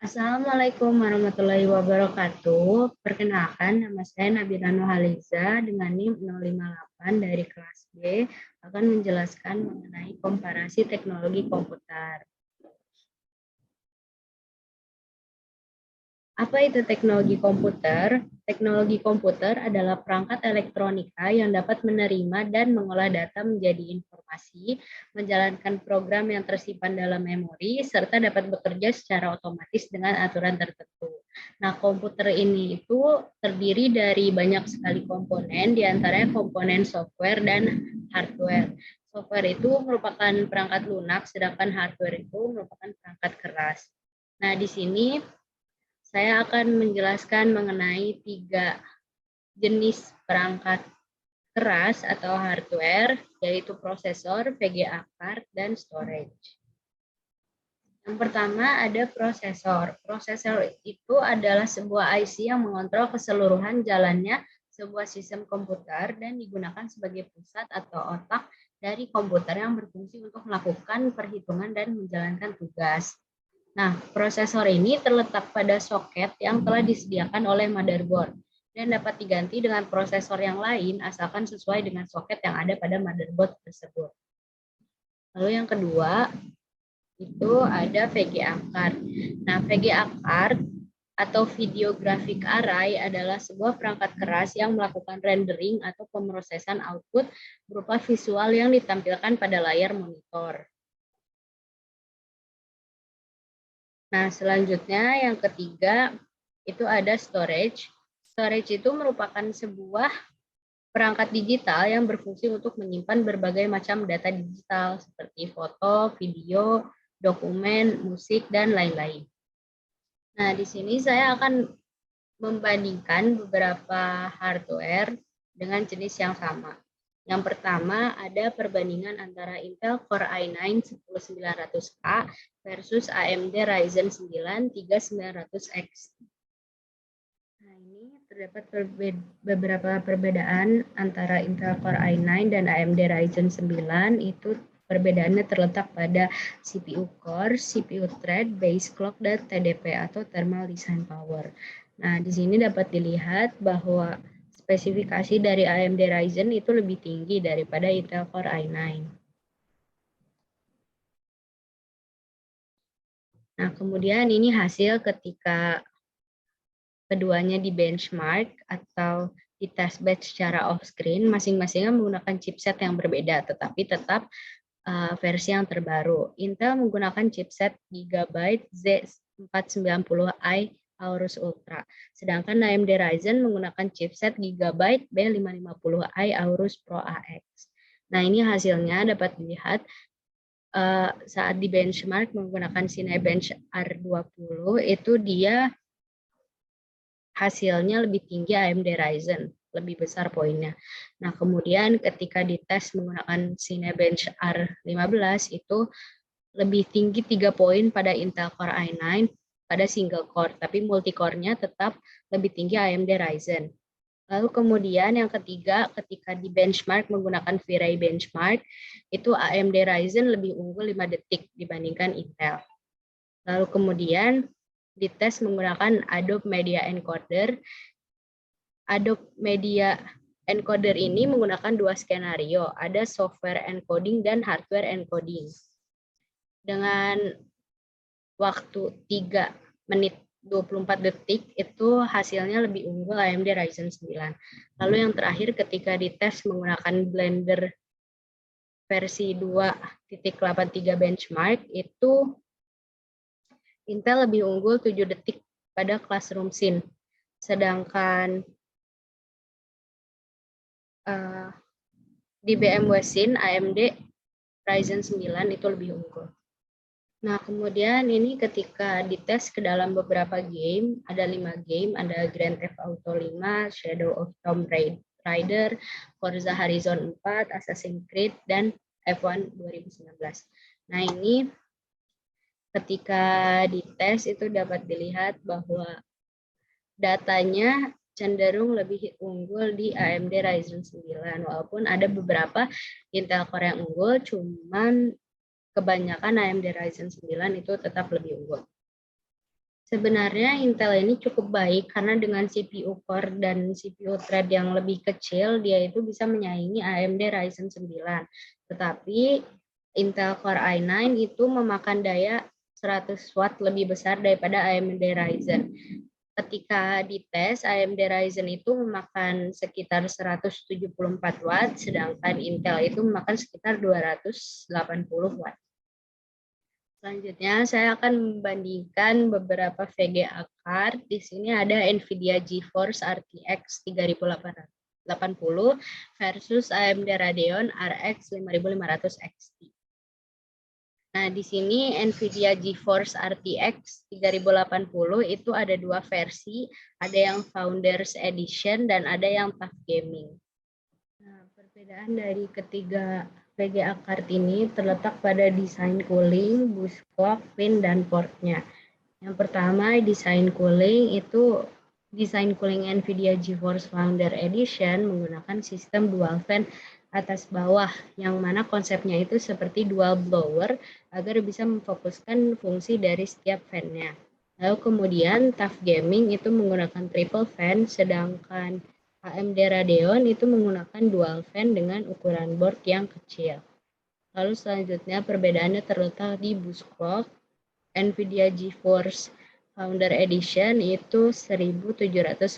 Assalamualaikum warahmatullahi wabarakatuh. Perkenalkan, nama saya Nabila Nuhaliza dengan NIM 058 dari kelas B akan menjelaskan mengenai komparasi teknologi komputer. Apa itu teknologi komputer? Teknologi komputer adalah perangkat elektronika yang dapat menerima dan mengolah data menjadi informasi, menjalankan program yang tersimpan dalam memori, serta dapat bekerja secara otomatis dengan aturan tertentu. Nah, komputer ini itu terdiri dari banyak sekali komponen, diantaranya komponen software dan hardware. Software itu merupakan perangkat lunak, sedangkan hardware itu merupakan perangkat keras. Nah, di sini saya akan menjelaskan mengenai 3 jenis perangkat keras atau hardware, yaitu prosesor, VGA card, dan storage. Yang pertama ada prosesor. Prosesor itu adalah sebuah IC yang mengontrol keseluruhan jalannya sebuah sistem komputer dan digunakan sebagai pusat atau otak dari komputer yang berfungsi untuk melakukan perhitungan dan menjalankan tugas. Nah, prosesor ini terletak pada soket yang telah disediakan oleh motherboard dan dapat diganti dengan prosesor yang lain asalkan sesuai dengan soket yang ada pada motherboard tersebut. Lalu yang kedua, itu ada VGA card. Nah, VGA card atau Video Graphic Array adalah sebuah perangkat keras yang melakukan rendering atau pemrosesan output berupa visual yang ditampilkan pada layar monitor. Nah, selanjutnya yang ketiga itu ada storage. Storage itu merupakan sebuah perangkat digital yang berfungsi untuk menyimpan berbagai macam data digital seperti foto, video, dokumen, musik, dan lain-lain. Nah, di sini saya akan membandingkan beberapa hardware dengan jenis yang sama. Yang pertama ada perbandingan antara Intel Core i9-10900K versus AMD Ryzen 9 3900X. Nah, ini terdapat beberapa perbedaan antara Intel Core i9 dan AMD Ryzen 9. Itu perbedaannya terletak pada CPU core, CPU thread, base clock, dan TDP atau thermal design power. Nah, di sini dapat dilihat bahwa spesifikasi dari AMD Ryzen itu lebih tinggi daripada Intel Core i9. Nah, kemudian ini hasil ketika keduanya di benchmark atau di test bed secara off-screen, masing-masingnya menggunakan chipset yang berbeda, tetapi tetap versi yang terbaru. Intel menggunakan chipset Gigabyte Z490i Aorus Ultra, sedangkan AMD Ryzen menggunakan chipset Gigabyte B550i Aorus Pro AX. Nah, ini hasilnya dapat dilihat saat di benchmark menggunakan Cinebench R20, itu dia hasilnya lebih tinggi AMD Ryzen, lebih besar poinnya. Nah, kemudian ketika dites menggunakan Cinebench R15 itu lebih tinggi 3 poin pada Intel Core i9 pada single core, tapi multi-core-nya tetap lebih tinggi AMD Ryzen. Lalu kemudian yang ketiga, ketika di benchmark menggunakan V-Ray benchmark, itu AMD Ryzen lebih unggul 5 detik dibandingkan Intel. Lalu kemudian dites menggunakan Adobe Media Encoder. Adobe Media Encoder ini menggunakan 2 skenario, ada software encoding dan hardware encoding. Dengan waktu 3 menit 24 detik, itu hasilnya lebih unggul AMD Ryzen 9. Lalu yang terakhir ketika dites menggunakan Blender versi 2.83 benchmark, itu Intel lebih unggul 7 detik pada Classroom Scene, sedangkan di BMW Scene AMD Ryzen 9 itu lebih unggul. Nah, kemudian ini ketika dites ke dalam beberapa game, ada 5 game, ada Grand Theft Auto 5, Shadow of Tomb Raider, Forza Horizon 4, Assassin's Creed, dan F1 2019. Nah, ini ketika dites itu dapat dilihat bahwa datanya cenderung lebih unggul di AMD Ryzen 9, walaupun ada beberapa Intel Core yang unggul, cuman kebanyakan AMD Ryzen 9 itu tetap lebih unggul. Sebenarnya Intel ini cukup baik karena dengan CPU core dan CPU thread yang lebih kecil, dia itu bisa menyaingi AMD Ryzen 9. Tetapi Intel Core i9 itu memakan daya 100 watt lebih besar daripada AMD Ryzen. Ketika dites, AMD Ryzen itu memakan sekitar 174 watt, sedangkan Intel itu memakan sekitar 280 watt. Selanjutnya, saya akan membandingkan beberapa VGA card. Di sini ada NVIDIA GeForce RTX 3880 versus AMD Radeon RX 5500 XT. Nah, di sini NVIDIA GeForce RTX 3080 itu ada dua versi, ada yang Founders Edition dan ada yang Tough Gaming. Nah, perbedaan dari ketiga VGA card ini terletak pada desain cooling, boost clock, pin, dan portnya. Yang pertama, desain cooling itu desain cooling NVIDIA GeForce Founder Edition menggunakan sistem dual fan atas bawah, yang mana konsepnya itu seperti dual blower agar bisa memfokuskan fungsi dari setiap fan-nya. Lalu kemudian Tough Gaming itu menggunakan triple fan, sedangkan AMD Radeon itu menggunakan dual fan dengan ukuran board yang kecil. Lalu selanjutnya perbedaannya terletak di boost clock. NVIDIA GeForce Founder Edition itu 1710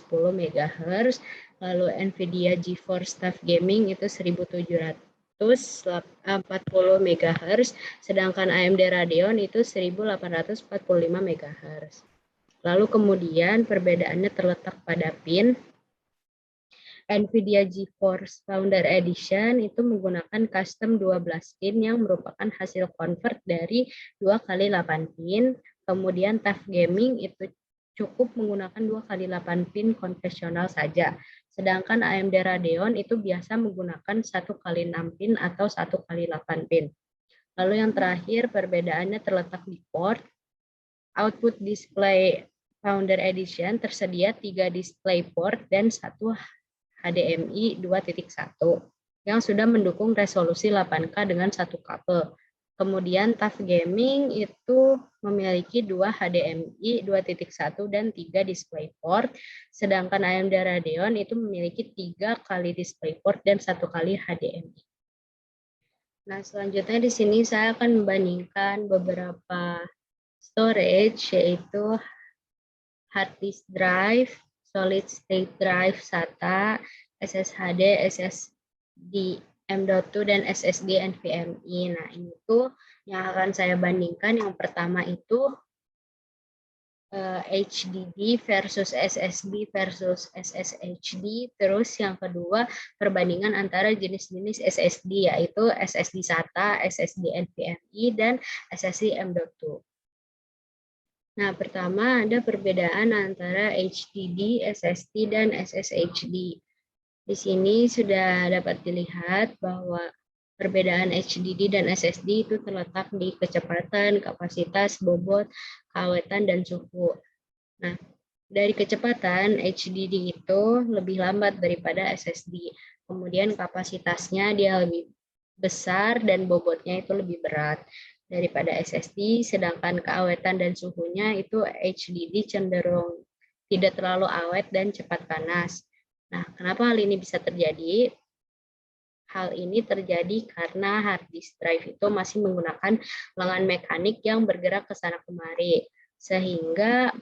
MHz, lalu NVIDIA GeForce Tough Gaming itu 1740 MHz, sedangkan AMD Radeon itu 1845 MHz. Lalu kemudian perbedaannya terletak pada pin. NVIDIA GeForce Founder Edition itu menggunakan custom 12 pin yang merupakan hasil convert dari 2x8 pin. Kemudian Tough Gaming itu cukup menggunakan 2x8 pin konvensional saja. Sedangkan AMD Radeon itu biasa menggunakan 1x6 pin atau 1x8 pin. Lalu yang terakhir perbedaannya terletak di port. Output display Founder Edition tersedia 3 display port dan 1 HDMI 2.1 yang sudah mendukung resolusi 8K dengan satu kabel. Kemudian Tough Gaming itu memiliki 2 HDMI 2.1 dan 3 DisplayPort, sedangkan AMD Radeon itu memiliki 3 kali DisplayPort dan 1 kali HDMI. Nah, selanjutnya di sini saya akan membandingkan beberapa storage, yaitu hard disk drive, solid state drive SATA, SSHD, SSD M.2 dan SSD NVMe. Nah, ini tuh yang akan saya bandingkan. Yang pertama itu HDD versus SSD versus SSHD. Terus yang kedua perbandingan antara jenis-jenis SSD, yaitu SSD SATA, SSD NVMe, dan SSD M.2. Nah, pertama ada perbedaan antara HDD, SSD, dan SSHD. Di sini sudah dapat dilihat bahwa perbedaan HDD dan SSD itu terletak di kecepatan, kapasitas, bobot, keawetan, dan suhu. Nah, dari kecepatan, HDD itu lebih lambat daripada SSD. Kemudian kapasitasnya dia lebih besar dan bobotnya itu lebih berat daripada SSD, sedangkan keawetan dan suhunya itu HDD cenderung tidak terlalu awet dan cepat panas. Nah, kenapa hal ini bisa terjadi? Hal ini terjadi karena hard disk drive itu masih menggunakan lengan mekanik yang bergerak ke sana kemari, sehingga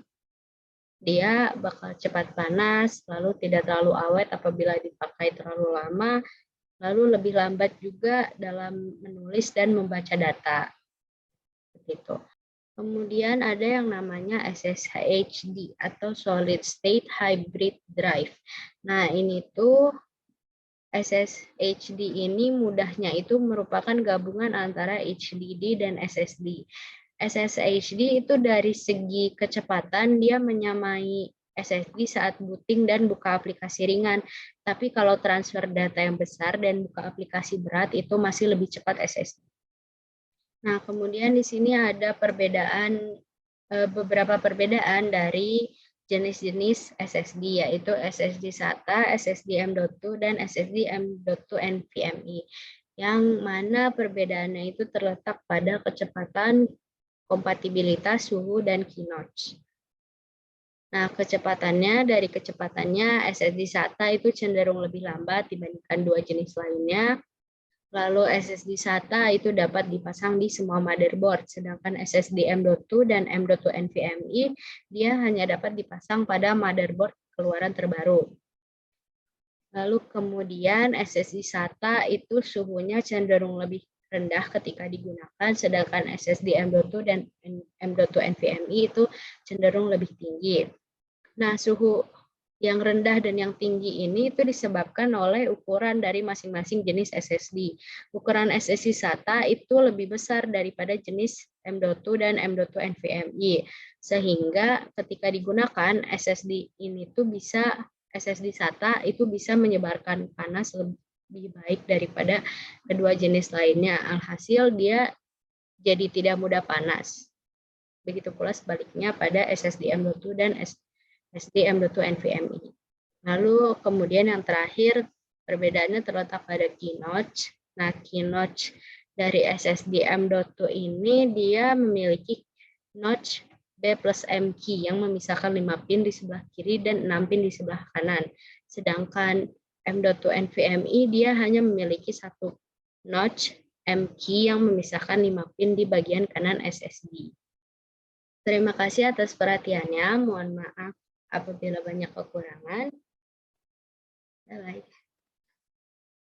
dia bakal cepat panas, lalu tidak terlalu awet apabila dipakai terlalu lama, lalu lebih lambat juga dalam menulis dan membaca data. Begitu. Kemudian ada yang namanya SSHD atau Solid State Hybrid Drive. Nah, ini tuh SSHD ini mudahnya itu merupakan gabungan antara HDD dan SSD. SSHD itu dari segi kecepatan dia menyamai SSD saat booting dan buka aplikasi ringan. Tapi kalau transfer data yang besar dan buka aplikasi berat itu masih lebih cepat SSD. Nah, kemudian di sini ada beberapa perbedaan dari jenis-jenis SSD, yaitu SSD SATA, SSD M.2, dan SSD M.2 NVMe. Yang mana perbedaannya itu terletak pada kecepatan, kompatibilitas, suhu, dan key notch. Nah, dari kecepatannya SSD SATA itu cenderung lebih lambat dibandingkan dua jenis lainnya. Lalu SSD SATA itu dapat dipasang di semua motherboard, sedangkan SSD M.2 dan M.2 NVMe dia hanya dapat dipasang pada motherboard keluaran terbaru. Lalu kemudian SSD SATA itu suhunya cenderung lebih rendah ketika digunakan, sedangkan SSD M.2 dan M.2 NVMe itu cenderung lebih tinggi. Nah, suhu yang rendah dan yang tinggi ini itu disebabkan oleh ukuran dari masing-masing jenis SSD. Ukuran SSD SATA itu lebih besar daripada jenis M.2 dan M.2 NVMe, sehingga ketika digunakan SSD SATA itu bisa menyebarkan panas lebih baik daripada kedua jenis lainnya. Alhasil dia jadi tidak mudah panas. Begitu pula sebaliknya pada SSD M.2 dan SSD M.2 NVMe. Lalu kemudian yang terakhir perbedaannya terletak pada key notch. Nah, key notch dari SSD M.2 ini dia memiliki notch B plus M key yang memisahkan 5 pin di sebelah kiri dan 6 pin di sebelah kanan. Sedangkan M.2 NVMe dia hanya memiliki satu notch M key yang memisahkan 5 pin di bagian kanan SSD. Terima kasih atas perhatiannya. Mohon maaf apabila banyak kekurangan. Bye-bye.